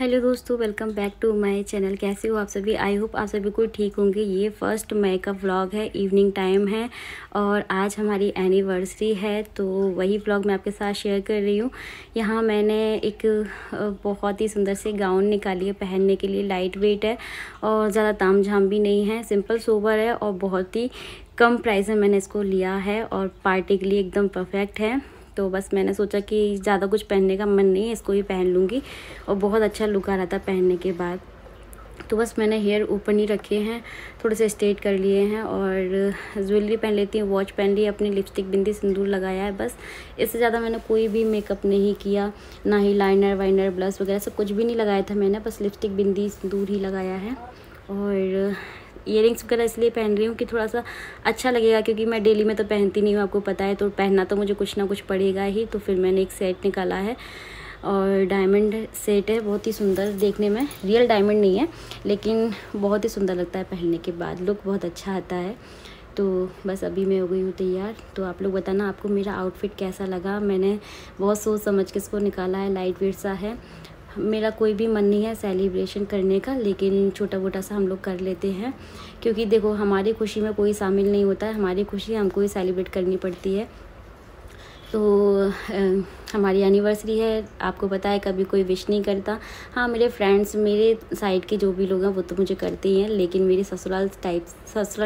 Hello दोस्तों, welcome back to my channel. कैसे हो आप सभी? आई होप आप सभी को ठीक होंगे। ये 1 मई का व्लॉग है, इवनिंग टाइम है और आज हमारी एनिवर्सरी है, तो वही व्लॉग मैं आपके साथ शेयर कर रही हूँ। यहाँ मैंने एक बहुत ही सुंदर से गाउन निकाली है पहनने के लिए। लाइट वेट है और ज़्यादा ताम झाम भी नहीं है, सिंपल सोबर है और बहुत ही कम प्राइस में मैंने इसको लिया है और पार्टी के लिए एकदम परफेक्ट है। तो बस मैंने सोचा कि ज़्यादा कुछ पहनने का मन नहीं है, इसको ही पहन लूँगी और बहुत अच्छा लुक आ रहा था पहनने के बाद। तो बस मैंने हेयर ऊपर नहीं रखे हैं, थोड़े से स्ट्रेट कर लिए हैं और ज्वेलरी पहन लेती हूँ, वॉच पहन ली, अपनी लिपस्टिक बिंदी सिंदूर लगाया है। बस इससे ज़्यादा मैंने कोई भी मेकअप नहीं किया, ना ही लाइनर वाइनर ब्लश वगैरह सब कुछ भी नहीं लगाया था मैंने, बस लिपस्टिक बिंदी सिंदूर ही लगाया है। और इयरिंग्स वगैरह इसलिए पहन रही हूँ कि थोड़ा सा अच्छा लगेगा, क्योंकि मैं डेली में तो पहनती नहीं हूँ, आपको पता है, तो पहनना तो मुझे कुछ ना कुछ पड़ेगा ही। तो फिर मैंने एक सेट निकाला है और डायमंड सेट है, बहुत ही सुंदर देखने में। रियल डायमंड नहीं है लेकिन बहुत ही सुंदर लगता है पहनने के बाद, लुक बहुत अच्छा आता है। तो बस अभी मैं हो गई हूँ तैयार। तो आप लोग बताना आपको मेरा आउटफिट कैसा लगा। मैंने बहुत सोच समझ के इसको निकाला है, लाइट वेट सा है। मेरा कोई भी मन नहीं है सेलिब्रेशन करने का, लेकिन छोटा मोटा सा हम लोग कर लेते हैं, क्योंकि देखो हमारी खुशी में कोई शामिल नहीं होता है, हमारी खुशी हमको ही सेलिब्रेट करनी पड़ती है। तो हमारी एनिवर्सरी है, आपको पता है कभी कोई विश नहीं करता। हाँ, मेरे फ्रेंड्स, मेरे साइड के जो भी लोग हैं वो तो मुझे करते ही हैं, लेकिन मेरी ससुराल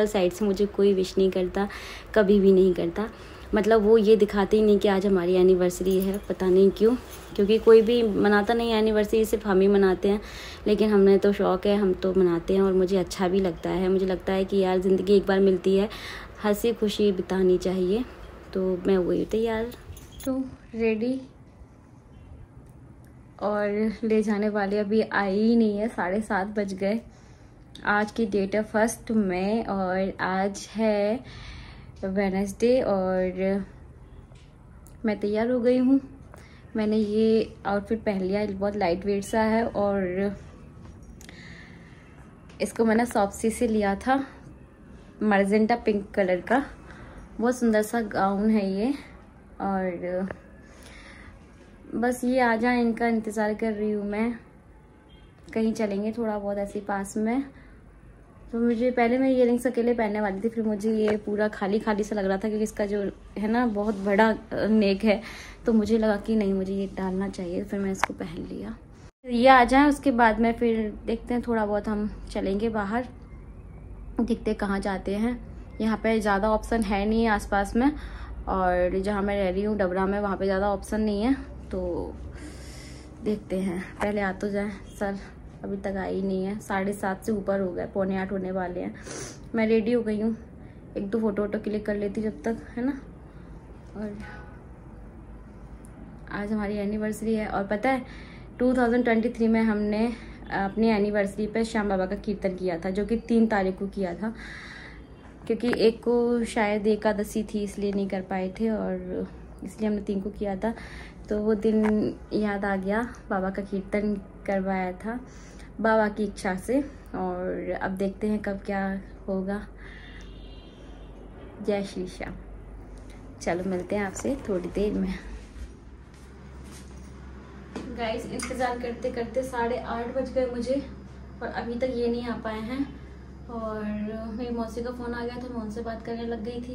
साइड से मुझे कोई विश नहीं करता, कभी भी नहीं करता। मतलब वो ये दिखाते ही नहीं कि आज हमारी एनिवर्सरी है, पता नहीं क्यों, क्योंकि कोई भी मनाता नहीं है एनिवर्सरी, सिर्फ हम ही मनाते हैं। लेकिन हमने तो शौक़ है, हम तो मनाते हैं और मुझे अच्छा भी लगता है। मुझे लगता है कि यार ज़िंदगी एक बार मिलती है, हंसी खुशी बितानी चाहिए। तो मैं वही तैयार, तो रेडी और ले जाने वाले अभी आई ही नहीं है, 7:30 बज गए। आज की डेट है 1 मई और आज है वेडनेसडे और मैं तैयार हो गई हूँ। मैंने ये आउटफिट पहन लिया, बहुत लाइट वेट सा है और इसको मैंने शॉप्सी से लिया था, मर्जेंटा पिंक कलर का। बहुत सुंदर सा गाउन है ये और बस ये आ जाए, इनका इंतज़ार कर रही हूँ मैं। कहीं चलेंगे थोड़ा बहुत ऐसे पास में। तो मुझे पहले मैं इयरिंग्स अकेले पहनने वाली थी, फिर मुझे ये पूरा खाली खाली सा लग रहा था, क्योंकि इसका जो है ना बहुत बड़ा नेक है, तो मुझे लगा कि नहीं, मुझे ये डालना चाहिए, फिर मैं इसको पहन लिया। ये आ जाए उसके बाद में फिर देखते हैं, थोड़ा बहुत हम चलेंगे बाहर, देखते कहाँ जाते हैं। यहाँ पे ज़्यादा ऑप्शन है नहीं है आसपास में, और जहाँ मैं रह रही हूँ डबरा में, वहाँ पे ज़्यादा ऑप्शन नहीं है, तो देखते हैं। पहले आ तो जाए सर, अभी तक आई नहीं है, 7:30 से ऊपर हो गए, 7:45 होने वाले हैं। मैं रेडी हो गई हूँ, 1-2 फोटो क्लिक कर लेती जब तक, है ना। और आज हमारी एनिवर्सरी है और पता है 2023 में हमने अपनी एनिवर्सरी पे श्याम बाबा का कीर्तन किया था, जो कि 3 तारीख को किया था, क्योंकि एक को शायद एकादशी थी इसलिए नहीं कर पाए थे और इसलिए हमने 3 को किया था। तो वो दिन याद आ गया, बाबा का कीर्तन करवाया था बाबा की इच्छा से। और अब देखते हैं कब क्या होगा। जय श्री श्याम। चलो मिलते हैं आपसे थोड़ी देर में। गाइस, इंतज़ार करते करते 8:30 बज गए मुझे और अभी तक ये नहीं आ पाए हैं। और मेरी मौसी का फ़ोन आ गया था, मैं उनसे बात करने लग गई थी।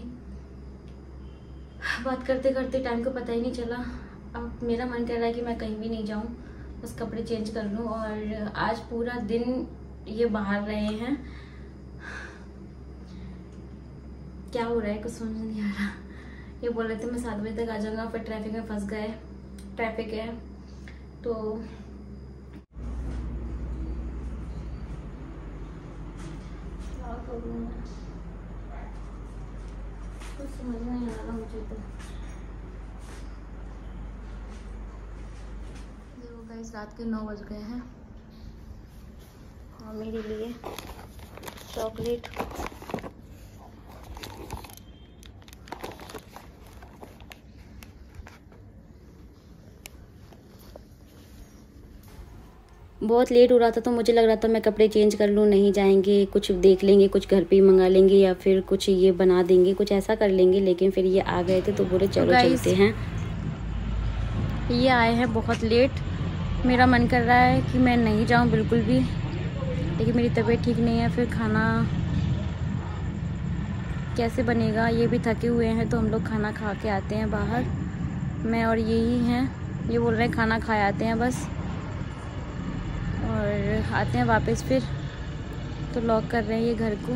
बात करते करते टाइम को पता ही नहीं चला। अब मेरा मन कर रहा है कि मैं कहीं भी नहीं जाऊं, बस कपड़े चेंज कर लूं। और आज पूरा दिन ये बाहर रहे हैं, क्या हो रहा है कुछ समझ नहीं आ रहा। ये बोल रहे थे मैं 7 बजे तक आ जाऊंगा, फिर ट्रैफिक में फंस गए, ट्रैफिक है तो कुछ समझ नहीं आ रहा मुझे। तो देखो गाइस, रात के 9 बज गए हैं और मेरे लिए चॉकलेट बहुत लेट हो रहा था, तो मुझे लग रहा था मैं कपड़े चेंज कर लूँ, नहीं जाएंगे, कुछ देख लेंगे, कुछ घर पे ही मंगा लेंगे या फिर कुछ ये बना देंगे, कुछ ऐसा कर लेंगे। लेकिन फिर ये आ गए थे तो बोले चलो चलते हैं। ये आए हैं बहुत लेट मेरा मन कर रहा है कि मैं नहीं जाऊं बिल्कुल भी, लेकिन मेरी तबीयत ठीक नहीं है। फिर खाना कैसे बनेगा, ये भी थके हुए हैं तो हम लोग खाना खा के आते हैं बाहर। मैं और यही हैं, ये बोल रहे हैं खाना खा आते हैं बस, और आते हैं वापस फिर। तो लॉक कर रहे हैं ये घर को।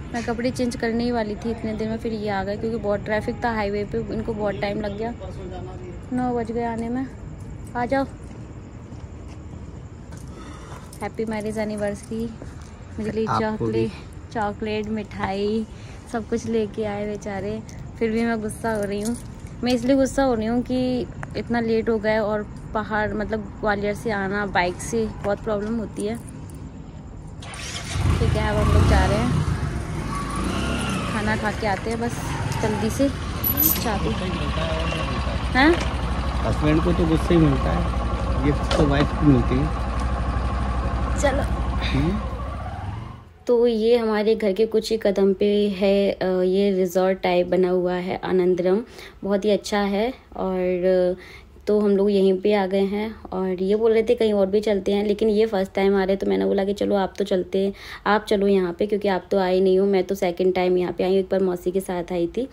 मैं कपड़े चेंज करने ही वाली थी इतने देर में, फिर ये आ गए क्योंकि बहुत ट्रैफिक था हाईवे पे, इनको बहुत टाइम लग गया। 9 बज गए आने में। आ जाओ। Happy marriage anniversary. मेरे लिए चॉकलेट मिठाई सब कुछ लेके आए बेचारे। फिर भी मैं गुस्सा हो रही हूँ। मैं इसलिए गुस्सा हो रही हूँ कि इतना लेट हो गए, और पहाड़ मतलब ग्वालियर से आना बाइक से बहुत प्रॉब्लम होती है। ठीक है, अब हम लोग जा रहे हैं, खाना खा के आते हैं बस जल्दी से। चाबी हैं? हस्बैंड को तो गुस्से ही मिलता है, गिफ्ट तो वाइफ को मिलती है। चलो। तो ये हमारे घर के कुछ ही कदम पे है, ये रिजॉर्ट टाइप बना हुआ है आनंदरम, बहुत ही अच्छा है। और तो हम लोग यहीं पे आ गए हैं, और ये बोल रहे थे कहीं और भी चलते हैं, लेकिन ये फर्स्ट टाइम आ रहे हैं तो मैंने बोला कि चलो आप तो चलते, आप चलो यहाँ पे, क्योंकि आप तो आए नहीं हो। मैं तो सेकंड टाइम यहाँ पे आई हूँ, एक बार मौसी के साथ आई थी।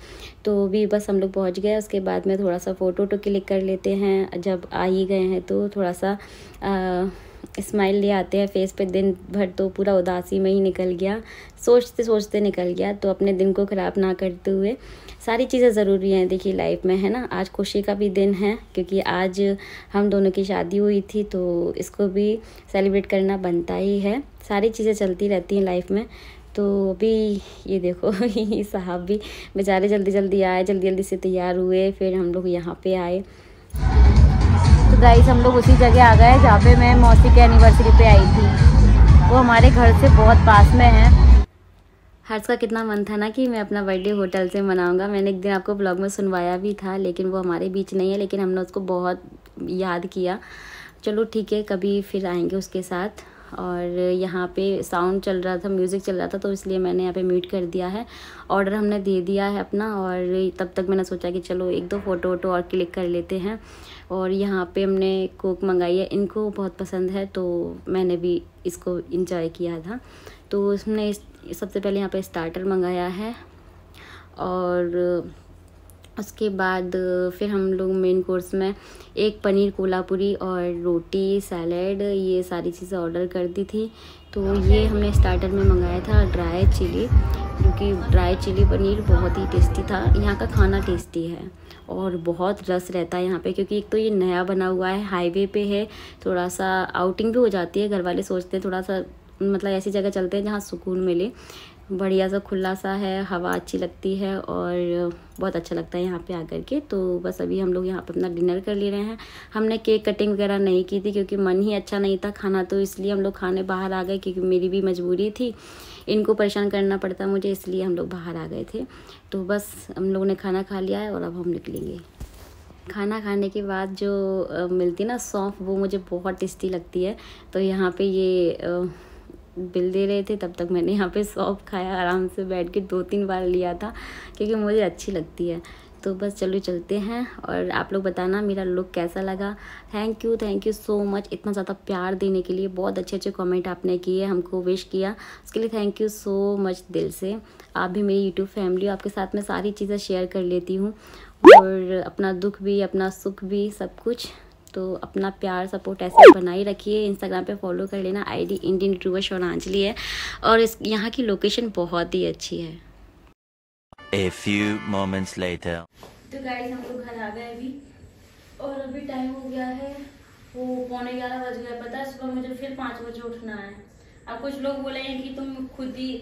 तो भी बस हम लोग पहुँच गए। उसके बाद में थोड़ा सा फ़ोटो क्लिक कर लेते हैं, जब आ ही गए हैं तो थोड़ा सा स्माइल ले आते हैं फेस पे। दिन भर तो पूरा उदासी में ही निकल गया, सोचते सोचते निकल गया। तो अपने दिन को ख़राब ना करते हुए, सारी चीज़ें ज़रूरी हैं देखिए लाइफ में, है ना। आज खुशी का भी दिन है क्योंकि आज हम दोनों की शादी हुई थी, तो इसको भी सेलिब्रेट करना बनता ही है। सारी चीज़ें चलती रहती हैं लाइफ में। तो अभी ये देखो ये साहब भी बेचारे जल्दी जल्दी आए, जल्दी जल्दी से तैयार हुए, फिर हम लोग यहाँ पे आए। तो गाइस हम लोग उसी जगह आ गए जहाँ पे मैं मौसी के एनिवर्सरी पे आई थी। वो हमारे घर से बहुत पास में है। हर्ष का कितना मन था ना कि मैं अपना बर्थडे होटल से मनाऊंगा। मैंने एक दिन आपको ब्लॉग में सुनवाया भी था, लेकिन वो हमारे बीच नहीं है, लेकिन हमने उसको बहुत याद किया। चलो ठीक है, कभी फिर आएंगे उसके साथ। और यहाँ पे साउंड चल रहा था, म्यूज़िक चल रहा था, तो इसलिए मैंने यहाँ पे म्यूट कर दिया है। ऑर्डर हमने दे दिया है अपना, और तब तक मैंने सोचा कि चलो 1-2 फ़ोटो वोटो और क्लिक कर लेते हैं। और यहाँ पे हमने कोक मंगाई है, इनको बहुत पसंद है तो मैंने भी इसको इंजॉय किया था। तो उसने सबसे पहले यहाँ पे स्टार्टर मंगाया है, और उसके बाद फिर हम लोग मेन कोर्स में एक पनीर कोल्हापुरी और रोटी सैलेड, ये सारी चीज़ें ऑर्डर कर दी थी। तो ये हमने स्टार्टर में मंगाया था ड्राई चिली, क्योंकि ड्राई चिली पनीर बहुत ही टेस्टी था। यहाँ का खाना टेस्टी है और बहुत रस रहता है यहाँ पे, क्योंकि एक तो ये नया बना हुआ है, हाईवे पे है, थोड़ा सा आउटिंग भी हो जाती है। घर वाले सोचते हैं थोड़ा सा मतलब ऐसी जगह चलते हैं जहाँ सुकून मिले। बढ़िया सा खुला सा है, हवा अच्छी लगती है और बहुत अच्छा लगता है यहाँ पे आकर के। तो बस अभी हम लोग यहाँ पे अपना डिनर कर ले रहे हैं। हमने केक कटिंग वगैरह नहीं की थी क्योंकि मन ही अच्छा नहीं था खाना, तो इसलिए हम लोग खाने बाहर आ गए, क्योंकि मेरी भी मजबूरी थी, इनको परेशान करना पड़ता मुझे, इसलिए हम लोग बाहर आ गए थे। तो बस हम लोगों ने खाना खा लिया है और अब हम निकलेंगे। खाना खाने के बाद जो मिलती है ना सौंफ, वो मुझे बहुत टेस्टी लगती है। तो यहाँ पे ये बिल दे रहे थे, तब तक मैंने यहाँ पे सौंफ खाया, आराम से बैठ के 2-3 बार लिया था क्योंकि मुझे अच्छी लगती है। तो बस चलो चलते हैं, और आप लोग बताना मेरा लुक कैसा लगा। थैंक यू सो मच इतना ज़्यादा प्यार देने के लिए। बहुत अच्छे अच्छे कमेंट आपने किए, हमको विश किया, उसके लिए थैंक यू सो मच दिल से। आप भी मेरी यूट्यूब फैमिली हो, आपके साथ मैं सारी चीज़ें शेयर कर लेती हूँ, और अपना दुख भी अपना सुख भी सब कुछ। तो अपना प्यार सपोर्ट ऐसे बनाए रखिए। इंस्टाग्राम पे फॉलो कर लेना, आईडी इंडियन यूट्यूबर शौनांजलि है, और इस यहाँ की लोकेशन बहुत ही अच्छी है। A few moments later. तो गाइस हम लोग घर आ गए अभी, और अभी टाइम हो गया है वो 11:15 बज गए। पता है सुबह मुझे फिर 5 बजे उठना है। अब कुछ लोग बोलेंगे कि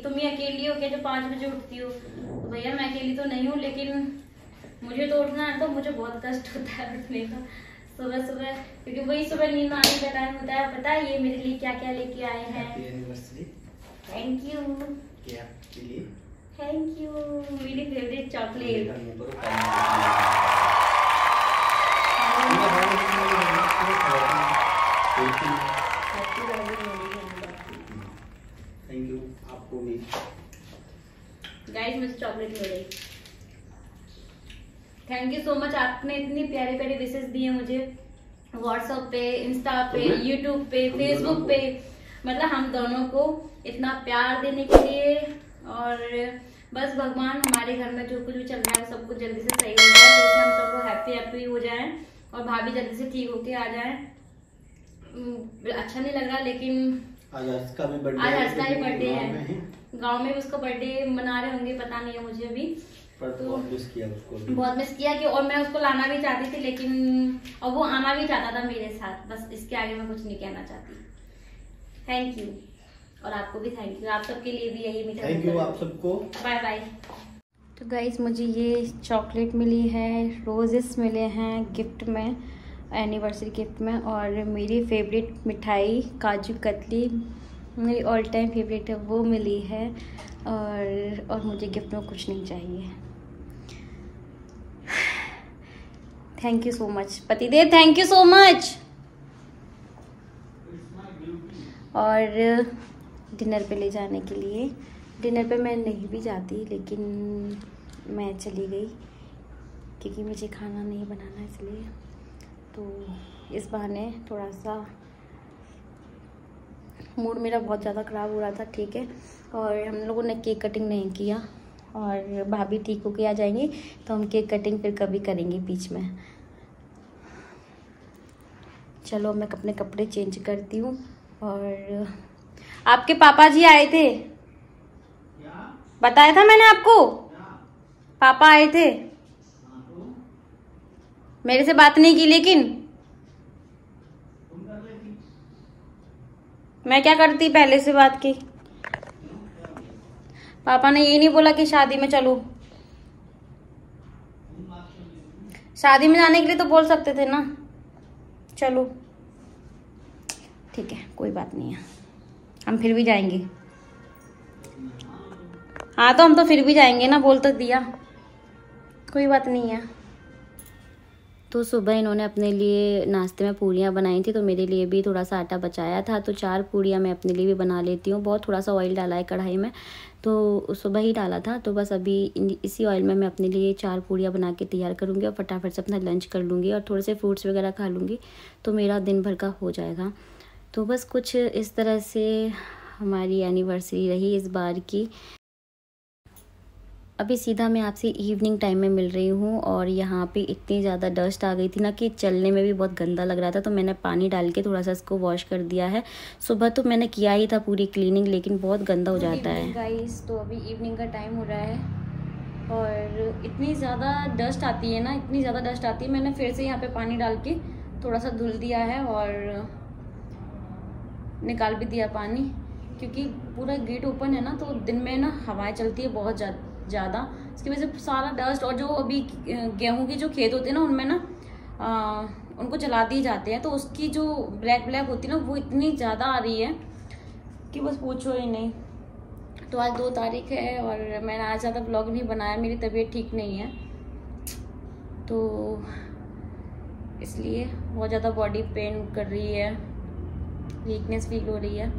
तुम ही अकेली हो क्या जो 5 बजे उठती हो। तो भैया मैं अकेली तो नहीं हूँ, लेकिन मुझे तो उठना है, तो मुझे बहुत कष्ट होता है उठने का सुबह सुबह, क्योंकि वही सुबह नींद आने का टाइम होता है। पता है ये मेरे लिए क्या क्या लेके आए हैं। थैंक यू, मेरी फेवरेट चॉकलेट। थैंक यू आपको भी। गाइस मुझे चॉकलेट मिल गई। थैंक यू सो मच, आपने इतनी प्यारे प्यारे विशेस दिए मुझे, व्हाट्सएप पे, इंस्टा पे, यूट्यूब पे, फेसबुक पे, मतलब हम दोनों को इतना प्यार देने के लिए। और बस भगवान हमारे घर में जो कुछ भी चल रहा है वो सब कुछ जल्दी से सही हो जाए, जिससे हम सब लोग हैप्पी हो जाएं और भाभी जल्दी से ठीक होके आ जाए। अच्छा नहीं लग रहा, लेकिन आज हर्ष का भी बर्थडे है, गांव में भी उसका बर्थडे मना रहे होंगे, पता नहीं है मुझे अभी। पर तो बहुत मिस किया कि, और मैं उसको लाना भी चाहती थी, लेकिन और वो आना भी चाहता था मेरे साथ। बस इसके आगे मैं कुछ नहीं कहना चाहती। थैंक यू, और आपको भी थैंक यू, आप सबके लिए भी यही मीठा थैंक यू आप सबको। Bye bye. तो गाइस मुझे ये चॉकलेट मिली है, रोजेस मिले हैं गिफ्ट में, एनिवर्सरी गिफ्ट में, और मेरी फेवरेट मिठाई काजू कतली, मेरी ऑल टाइम फेवरेट है, वो मिली है। और मुझे गिफ्ट में कुछ नहीं चाहिए। थैंक यू सो मच पतिदेव, थैंक यू सो मच। और डिनर पे ले जाने के लिए, डिनर पे मैं नहीं भी जाती, लेकिन मैं चली गई क्योंकि मुझे खाना नहीं बनाना, इसलिए। तो इस बहाने थोड़ा सा मूड मेरा बहुत ज़्यादा ख़राब हो रहा था, ठीक है। और हम लोगों ने केक कटिंग नहीं किया, और भाभी ठीक होके आ जाएंगी तो हम केक कटिंग फिर कभी करेंगे बीच में। चलो मैं अपने कपड़े चेंज करती हूँ। और आपके पापा जी आए थे, बताया था मैंने आपको, पापा आए थे, मेरे से बात नहीं की, लेकिन मैं क्या करती, पहले से बात की। पापा ने ये नहीं बोला कि शादी में चलो, शादी में जाने के लिए तो बोल सकते थे ना, चलो ठीक है, कोई बात नहीं है, हम फिर भी जाएंगे। हाँ तो हम तो फिर भी जाएंगे ना, बोल तो दिया, कोई बात नहीं है। तो सुबह इन्होंने अपने लिए नाश्ते में पूड़ियाँ बनाई थी, तो मेरे लिए भी थोड़ा सा आटा बचाया था, तो 4 पूड़ियाँ मैं अपने लिए भी बना लेती हूँ। बहुत थोड़ा सा ऑयल डाला है कढ़ाई में, तो सुबह ही डाला था, तो बस अभी इसी ऑयल में मैं अपने लिए 4 पूड़ियाँ बना के तैयार करूँगी और फटाफट से अपना लंच कर लूँगी और थोड़े से फ्रूट्स वगैरह खा लूँगी, तो मेरा दिन भर का हो जाएगा। तो बस कुछ इस तरह से हमारी एनिवर्सरी रही इस बार की। अभी सीधा मैं आपसे इवनिंग टाइम में मिल रही हूँ, और यहाँ पे इतनी ज़्यादा डस्ट आ गई थी ना कि चलने में भी बहुत गंदा लग रहा था, तो मैंने पानी डाल के थोड़ा सा इसको वॉश कर दिया है। सुबह तो मैंने किया ही था पूरी क्लीनिंग, लेकिन बहुत गंदा हो जाता है। गाइस तो अभी इवनिंग का टाइम हो रहा है, और इतनी ज़्यादा डस्ट आती है ना, इतनी ज़्यादा डस्ट आती है। मैंने फिर से यहाँ पर पानी डाल के थोड़ा सा धुल दिया है और निकाल भी दिया पानी, क्योंकि पूरा गेट ओपन है ना, तो दिन में ना हवाएं चलती है बहुत ज़्यादा, इसकी वजह से सारा डस्ट, और जो अभी गेहूं के जो खेत होते हैं ना, उनमें ना उनको जला दिए जाते हैं, तो उसकी जो ब्लैक होती है ना, वो इतनी ज़्यादा आ रही है कि बस पूछो ही नहीं। तो आज 2 तारीख है, और मैंने आज ज़्यादा ब्लॉग नहीं बनाया, मेरी तबीयत ठीक नहीं है, तो इसलिए बहुत ज़्यादा बॉडी पेन कर रही है, वीकनेस फील हो रही है।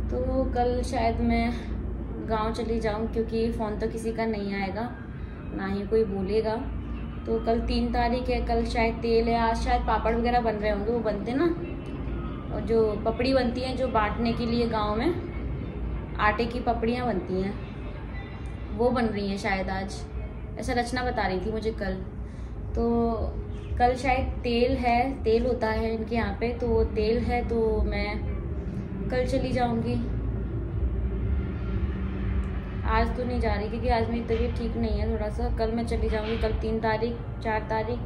तो कल शायद मैं गांव चली जाऊं, क्योंकि फ़ोन तो किसी का नहीं आएगा, ना ही कोई बोलेगा। तो कल 3 तारीख है, कल शायद तेल है, आज शायद पापड़ वगैरह बन रहे होंगे, वो बनते ना, और जो पपड़ी बनती हैं जो बांटने के लिए गांव में, आटे की पपड़ियाँ बनती हैं, वो बन रही हैं शायद आज, ऐसा रचना बता रही थी मुझे कल। तो कल शायद तेल है, तेल होता है इनके यहाँ पे, तो तेल है, तो मैं कल चली जाऊंगी। आज तो नहीं जा रही, क्योंकि आज मेरी तबीयत ठीक नहीं है थोड़ा सा। कल मैं चली जाऊंगी, कल 3 तारीख 4 तारीख,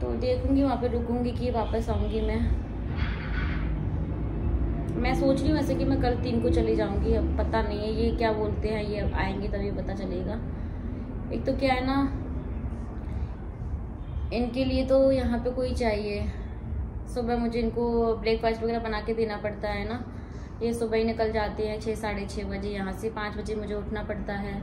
तो देखूंगी वहाँ पे रुकूंगी कि वापस आऊंगी मैं सोच रही हूँ वैसे कि मैं कल 3 को चली जाऊंगी। अब पता नहीं है ये क्या बोलते हैं, ये आएंगे तभी पता चलेगा। एक तो क्या है ना, इनके लिए तो यहाँ पे कोई चाहिए, सुबह मुझे इनको ब्रेकफास्ट वगैरह बना के देना पड़ता है ना। ये सुबह ही निकल जाते हैं 6 साढ़े 6 बजे यहाँ से, 5 बजे मुझे उठना पड़ता है।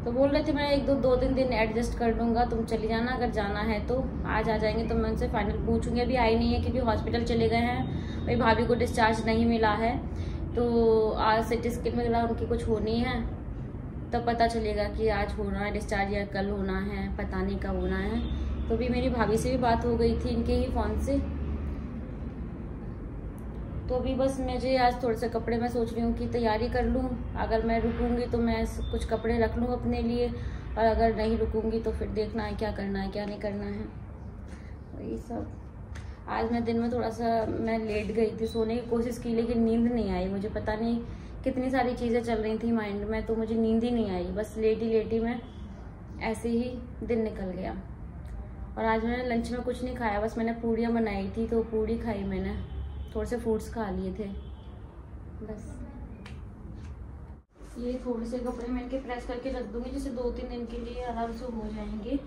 तो बोल रहे थे मैं 1-2-3 दिन एडजस्ट कर लूँगा, तुम चली जाना, अगर जाना है तो आज आ जाएंगे। तो मैं उनसे फाइनल पूछूंगी, अभी आई नहीं है क्योंकि हॉस्पिटल चले गए हैं, मेरी भाभी को डिस्चार्ज नहीं मिला है, तो आज सिटी स्कैन वगैरह उनकी कुछ होनी है, तब पता चलेगा कि आज होना है डिस्चार्ज या कल होना है, पता नहीं कब होना है। तो अभी मेरी भाभी से भी बात हो गई थी इनके ही फ़ोन से। तो अभी बस मुझे आज थोड़े से कपड़े मैं सोच रही हूँ कि तैयारी कर लूँ। अगर मैं रुकूँगी तो मैं कुछ कपड़े रख लूँ अपने लिए, और अगर नहीं रुकूँगी तो फिर देखना है क्या करना है क्या नहीं करना है, वही सब। आज मैं दिन में थोड़ा सा मैं लेट गई थी, सोने की कोशिश की लेकिन नींद नहीं आई। मुझे पता नहीं कितनी सारी चीज़ें चल रही थी माइंड में, तो मुझे नींद ही नहीं आई। बस लेटी मैं ऐसे ही दिन निकल गया। और आज मैंने लंच में कुछ नहीं खाया, बस मैंने पूड़ियाँ बनाई थी तो पूड़ी खाई मैंने, थोड़े से फ्रूट्स खा लिए थे बस। ये थोड़े से कपड़े मैं इनके प्रेस करके रख दूँगी, जैसे 2-3 दिन के लिए आराम से हो जाएंगे।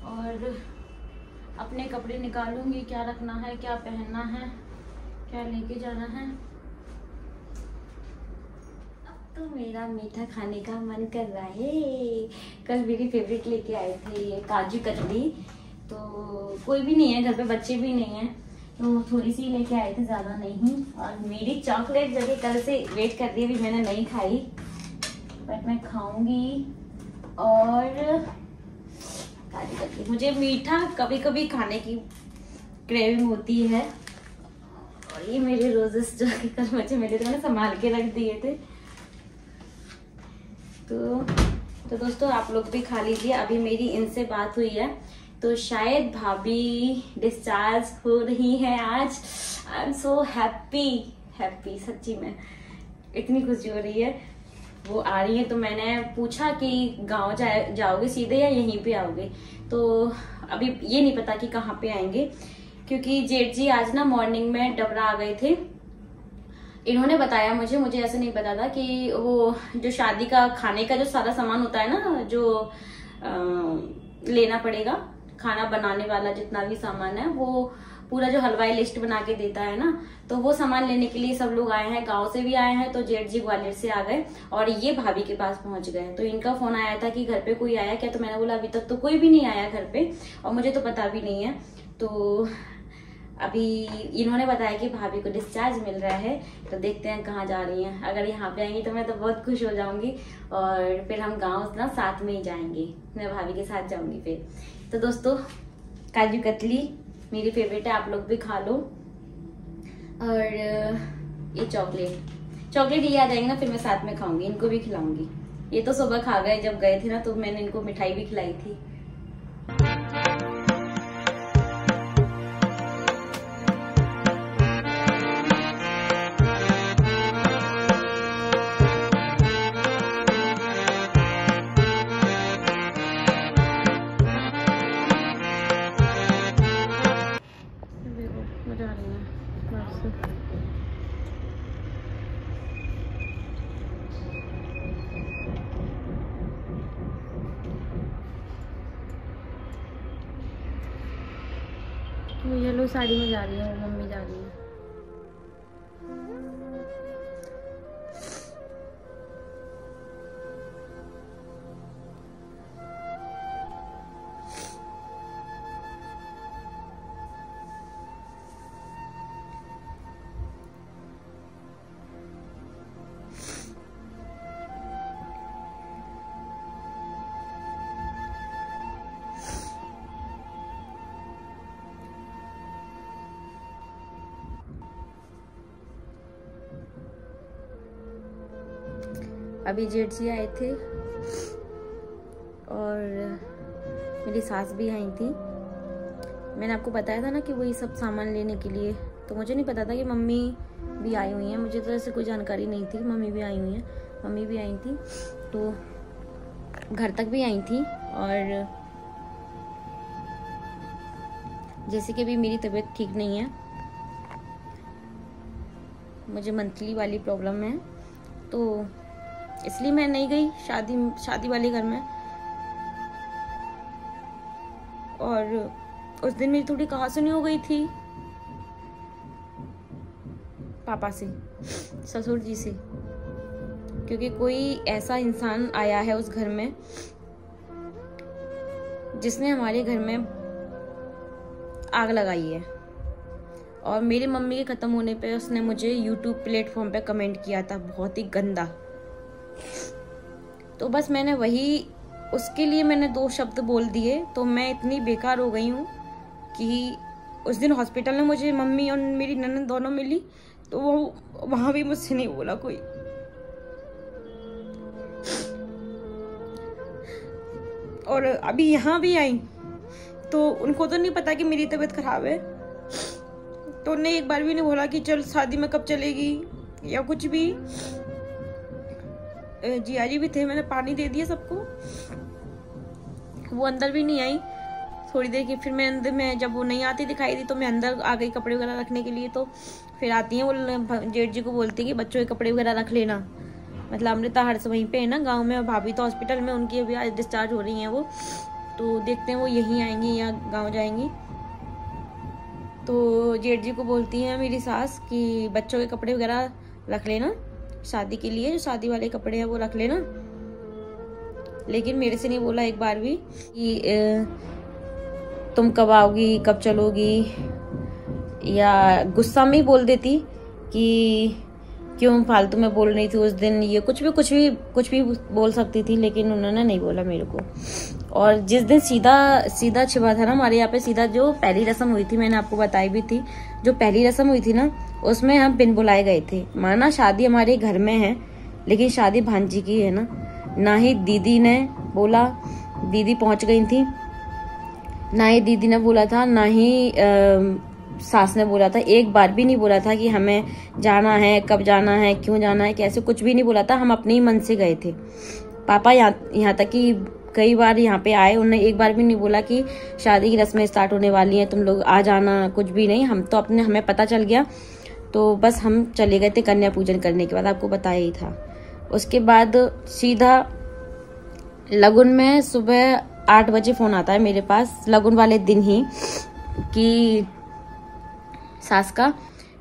और अपने कपड़े निकालूंगी, क्या रखना है क्या पहनना है क्या लेके जाना है। अब तो मेरा मीठा खाने का मन कर रहा है। कल मेरी फेवरेट लेके आए थे ये काजू कतली, तो कोई भी नहीं है घर पे, बच्चे भी नहीं हैं, तो थोड़ी सी लेके आए थे, ज़्यादा नहीं। और मेरी चॉकलेट जगह कल से वेट कर रही है, अभी मैंने नहीं खाई बट मैं खाऊंगी। और काजू कतली, मुझे मीठा कभी कभी खाने की क्रेविंग होती है। और ये मेरे रोजेस जो कि कल मुझे मिले थे, मैंने संभाल के रख दिए थे। तो दोस्तों आप लोग भी खा लीजिए। अभी मेरी इनसे बात हुई है तो शायद भाभी डिस्चार्ज हो रही है आज। आई एम सो हैप्पी सच्ची में इतनी खुशी हो रही है। वो आ रही है तो मैंने पूछा कि गांव जाओगे सीधे या यहीं पे आओगे, तो अभी ये नहीं पता कि कहाँ पे आएंगे, क्योंकि जेठ जी आज ना मॉर्निंग में डबरा आ गए थे। इन्होंने बताया मुझे ऐसे नहीं पता था कि वो जो शादी का खाने का जो सारा सामान होता है ना, जो लेना पड़ेगा, खाना बनाने वाला जितना भी सामान है, वो पूरा जो हलवाई लिस्ट बना के देता है ना, तो वो सामान लेने के लिए सब लोग आए हैं, गांव से भी आए हैं। तो जेठ जी ग्वालियर से आ गए और ये भाभी के पास पहुंच गए। तो इनका फोन आया था कि घर पे कोई आया क्या, तो मैंने बोला अभी तक तो कोई भी नहीं आया घर पे और मुझे तो पता भी नहीं है। तो अभी इन्होंने बताया कि भाभी को डिस्चार्ज मिल रहा है, तो देखते हैं कहाँ जा रही हैं। अगर यहाँ पे आएंगी तो मैं तो बहुत खुश हो जाऊंगी और फिर हम गाँव ना साथ में ही जाएंगे, मैं भाभी के साथ जाऊंगी फिर। तो दोस्तों काजू कतली मेरी फेवरेट है, आप लोग भी खा लो। और ये चॉकलेट ये आ जाएंगे ना, फिर मैं साथ में खाऊंगी, इनको भी खिलाऊंगी। ये तो सुबह खा गए जब गए थे ना, तो मैंने इनको मिठाई भी खिलाई थी। मजा आ रही है वो येलो साड़ी में जा रही है, वो मम्मी जा रही है। अभी जेठ जी आए थे और मेरी सास भी आई थी। मैंने आपको बताया था ना कि वही सब सामान लेने के लिए, तो मुझे नहीं पता था कि मम्मी भी आई हुई हैं, मुझे तो ऐसे कोई जानकारी नहीं थी। मम्मी भी आई हुई हैं, मम्मी भी आई थी तो घर तक भी आई थी। और जैसे कि अभी मेरी तबीयत ठीक नहीं है, मुझे मंथली वाली प्रॉब्लम है, तो इसलिए मैं नहीं गई शादी वाले घर में। और उस दिन मेरी थोड़ी कहासुनी हो गई थी पापा से, ससुर जी से, क्योंकि कोई ऐसा इंसान आया है उस घर में जिसने हमारे घर में आग लगाई है। और मेरी मम्मी के खत्म होने पे उसने मुझे YouTube प्लेटफॉर्म पे कमेंट किया था बहुत ही गंदा। तो बस मैंने वही उसके लिए मैंने 2 शब्द बोल दिए तो मैं इतनी बेकार हो गई हूँ कि उस दिन हॉस्पिटल में मुझे मम्मी और मेरी ननद दोनों मिली तो वो वहाँ भी मुझसे नहीं बोला कोई। और अभी यहाँ भी आई तो उनको तो नहीं पता कि मेरी तबीयत खराब है, तो उन्हें एक बार भी नहीं बोला कि चल शादी में कब चलेगी या कुछ भी। जियाजी भी थे, मैंने पानी दे दिया सबको, वो अंदर भी नहीं आई थोड़ी देर की। फिर मैं अंदर में जब वो नहीं आती दिखाई दी तो मैं अंदर आ गई कपड़े वगैरह रखने के लिए। तो फिर आती हैं वो जेठ जी को बोलती कि बच्चों के कपड़े वगैरह रख लेना। मतलब अमृता हर्ष वहीं पे है ना गांव में, और भाभी तो हॉस्पिटल में, उनकी अभी आज डिस्चार्ज हो रही हैं वो, तो देखते हैं वो यहीं आएंगी या गाँव जाएंगी। तो जेठ जी को बोलती हैं मेरी सास कि बच्चों के कपड़े वगैरह रख लेना शादी के लिए, जो शादी वाले कपड़े हैं वो रख लेना। लेकिन मेरे से नहीं बोला एक बार भी कि तुम कब आओगी, कब चलोगी, या गुस्सा में ही बोल देती कि क्यों फालतू में बोल रही थी उस दिन, ये कुछ भी बोल सकती थी, लेकिन उन्होंने नहीं बोला मेरे को। और जिस दिन सीधा छिपा था ना हमारे यहाँ पे, सीधा जो पहली रस्म हुई थी, मैंने आपको बताई भी थी, जो पहली रस्म हुई थी ना उसमें हम बिन बुलाए गए थे। माना शादी हमारे घर में है लेकिन शादी भांजी की है ना, ना ही दीदी ने बोला, दीदी पहुंच गई थी, ना ही दीदी ने बोला था, ना ही सास ने बोला था। एक बार भी नहीं बोला था कि हमें जाना है, कब जाना है, क्यों जाना है, कैसे, कुछ भी नहीं बोला था। हम अपने ही मन से गए थे। पापा यहाँ तक कि कई बार यहाँ पे आए, उन्होंने एक बार भी नहीं बोला कि शादी की रस्में स्टार्ट होने वाली हैं, तुम लोग आ जाना, कुछ भी नहीं। हम तो हमें पता चल गया तो बस हम चले गए थे कन्या पूजन करने के बाद, आपको बताया ही था। उसके बाद सीधा लगुन में सुबह 8 बजे फोन आता है मेरे पास, लगुन वाले दिन ही, कि सास का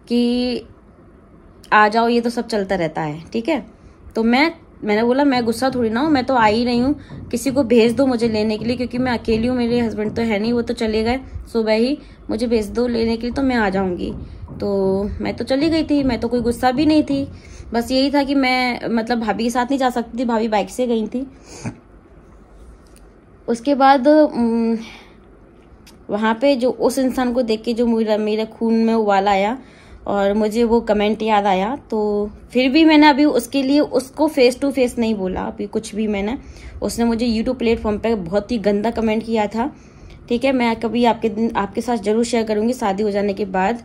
कि आ जाओ, ये तो सब चलता रहता है, ठीक है। तो मैंने बोला मैं गुस्सा थोड़ी ना हूँ, मैं तो आई नहीं हूँ, किसी को भेज दो मुझे लेने के लिए, क्योंकि मैं अकेली हूँ, मेरे हस्बैंड तो है नहीं, वो तो चले गए सुबह ही, मुझे भेज दो लेने के लिए तो मैं आ जाऊंगी। तो मैं तो चली गई थी, मैं तो कोई गुस्सा भी नहीं थी, बस यही था कि मैं मतलब भाभी के साथ नहीं जा सकती थी, भाभी बाइक से गई थी। उसके बाद वहाँ पे जो उस इंसान को देख के जो मेरे खून में उबाल आया और मुझे वो कमेंट याद आया, तो फिर भी मैंने अभी उसके लिए उसको फेस टू फेस नहीं बोला अभी कुछ भी। उसने मुझे यूट्यूब प्लेटफॉर्म पे बहुत ही गंदा कमेंट किया था, ठीक है। मैं कभी आपके साथ जरूर शेयर करूंगी शादी हो जाने के बाद।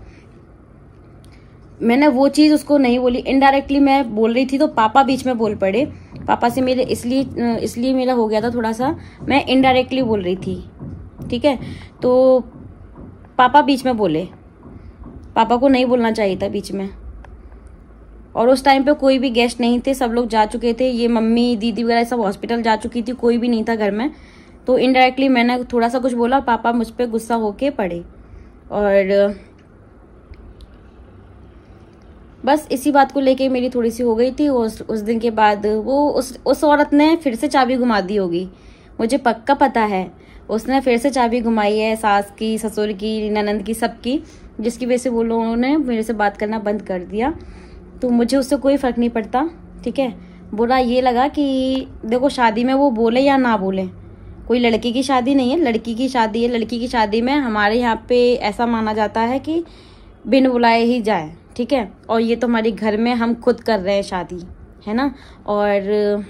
मैंने वो चीज़ उसको नहीं बोली, इनडायरेक्टली मैं बोल रही थी तो पापा बीच में बोल पड़े। पापा से मेरे इसलिए मेरा हो गया था थोड़ा सा, मैं इनडायरेक्टली बोल रही थी, ठीक है। तो पापा बीच में बोले, पापा को नहीं बोलना चाहिए था बीच में। और उस टाइम पे कोई भी गेस्ट नहीं थे, सब लोग जा चुके थे, ये मम्मी दीदी वगैरह सब हॉस्पिटल जा चुकी थी, कोई भी नहीं था घर में। तो इनडायरेक्टली मैंने थोड़ा सा कुछ बोला, पापा मुझ पर गुस्सा होके पड़े। और बस इसी बात को लेके मेरी थोड़ी सी हो गई थी। उस दिन के बाद वो उस औरत ने फिर से चाबी घुमा दी होगी, मुझे पक्का पता है। उसने फिर से चाबी घुमाई है, सास की, ससुर की, ननंद की, सबकी, जिसकी वजह से वो लोगों ने मेरे से बात करना बंद कर दिया। तो मुझे उससे कोई फर्क नहीं पड़ता, ठीक है। बुरा ये लगा कि देखो शादी में वो बोले या ना बोले, कोई लड़की की शादी नहीं है, लड़की की शादी है। लड़की की शादी में हमारे यहाँ पे ऐसा माना जाता है कि बिन बुलाए ही जाए, ठीक है। और ये तो हमारे घर में हम खुद कर रहे हैं शादी, है ना। और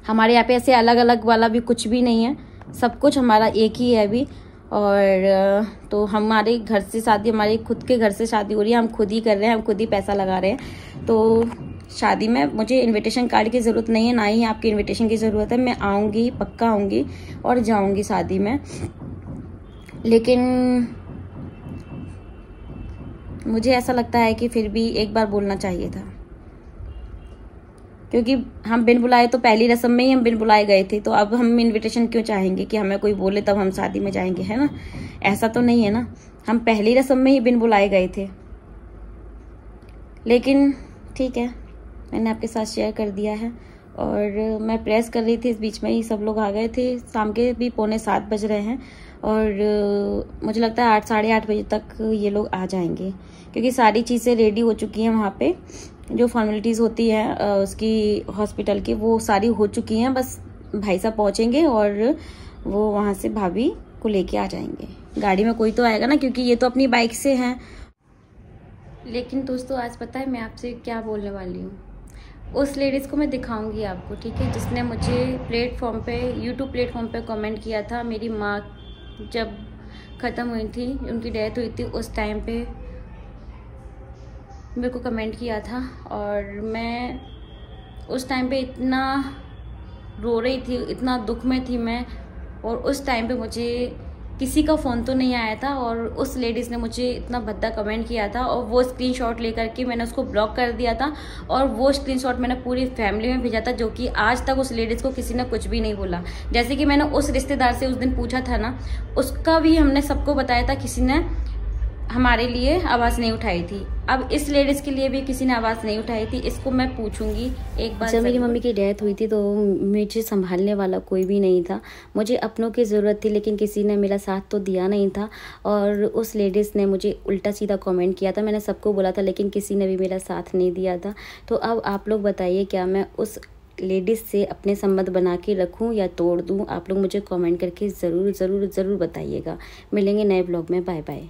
हमारे यहाँ पे ऐसे अलग अलग वाला भी कुछ भी नहीं है, सब कुछ हमारा एक ही है अभी। और तो हमारे घर से शादी, हमारे खुद के घर से शादी हो रही है, हम खुद ही कर रहे हैं, हम खुद ही पैसा लगा रहे हैं। तो शादी में मुझे इनविटेशन कार्ड की ज़रूरत नहीं है, ना ही आपकी इनविटेशन की ज़रूरत है। मैं आऊँगी, पक्का आऊँगी और जाऊँगी शादी में। लेकिन मुझे ऐसा लगता है कि फिर भी एक बार बोलना चाहिए था, क्योंकि हम बिन बुलाए, तो पहली रस्म में ही हम बिन बुलाए गए थे, तो अब हम इनविटेशन क्यों चाहेंगे कि हमें कोई बोले तब हम शादी में जाएंगे, है ना। ऐसा तो नहीं है ना, हम पहली रस्म में ही बिन बुलाए गए थे। लेकिन ठीक है, मैंने आपके साथ शेयर कर दिया है। और मैं प्रेस कर रही थी, इस बीच में ही सब लोग आ गए थे। शाम के भी 6:45 बज रहे हैं और मुझे लगता है 8, साढ़े 8 बजे तक ये लोग आ जाएंगे, क्योंकि सारी चीज़ें रेडी हो चुकी हैं। वहाँ पे जो फॉर्मेलिटीज़ होती है उसकी हॉस्पिटल की, वो सारी हो चुकी हैं। बस भाई साहब पहुंचेंगे और वो वहां से भाभी को लेके आ जाएंगे। गाड़ी में कोई तो आएगा ना, क्योंकि ये तो अपनी बाइक से हैं। लेकिन दोस्तों आज पता है मैं आपसे क्या बोलने वाली हूँ, उस लेडीज़ को मैं दिखाऊंगी आपको, ठीक है, जिसने मुझे प्लेटफॉर्म पे, यूट्यूब प्लेटफॉर्म पे कमेंट किया था। मेरी माँ जब ख़त्म हुई थी, उनकी डेथ हुई थी, उस टाइम पे मेरे को कमेंट किया था और मैं उस टाइम पे इतना रो रही थी, इतना दुख में थी मैं। और उस टाइम पे मुझे किसी का फ़ोन तो नहीं आया था और उस लेडीज़ ने मुझे इतना भद्दा कमेंट किया था और वो स्क्रीनशॉट लेकर के मैंने उसको ब्लॉक कर दिया था और वो स्क्रीनशॉट मैंने पूरी फैमिली में भेजा था, जो कि आज तक उस लेडीज़ को किसी ने कुछ भी नहीं बोला। जैसे कि मैंने उस रिश्तेदार से उस दिन पूछा था ना, उसका भी हमने सबको बताया था, किसी ने हमारे लिए आवाज़ नहीं उठाई थी। अब इस लेडीज़ के लिए भी किसी ने आवाज़ नहीं उठाई थी। इसको मैं पूछूंगी एक बार। जब मेरी मम्मी की डेथ हुई थी तो मुझे संभालने वाला कोई भी नहीं था, मुझे अपनों की ज़रूरत थी, लेकिन किसी ने मेरा साथ तो दिया नहीं था। और उस लेडीज़ ने मुझे उल्टा सीधा कमेंट किया था। मैंने सबको बोला था लेकिन किसी ने भी मेरा साथ नहीं दिया था। तो अब आप लोग बताइए, क्या मैं उस लेडीज़ से अपने संबंध बना के रखूं या तोड़ दूं? आप लोग मुझे कमेंट करके ज़रूर ज़रूर ज़रूर बताइएगा। मिलेंगे नए ब्लॉग में। Bye bye.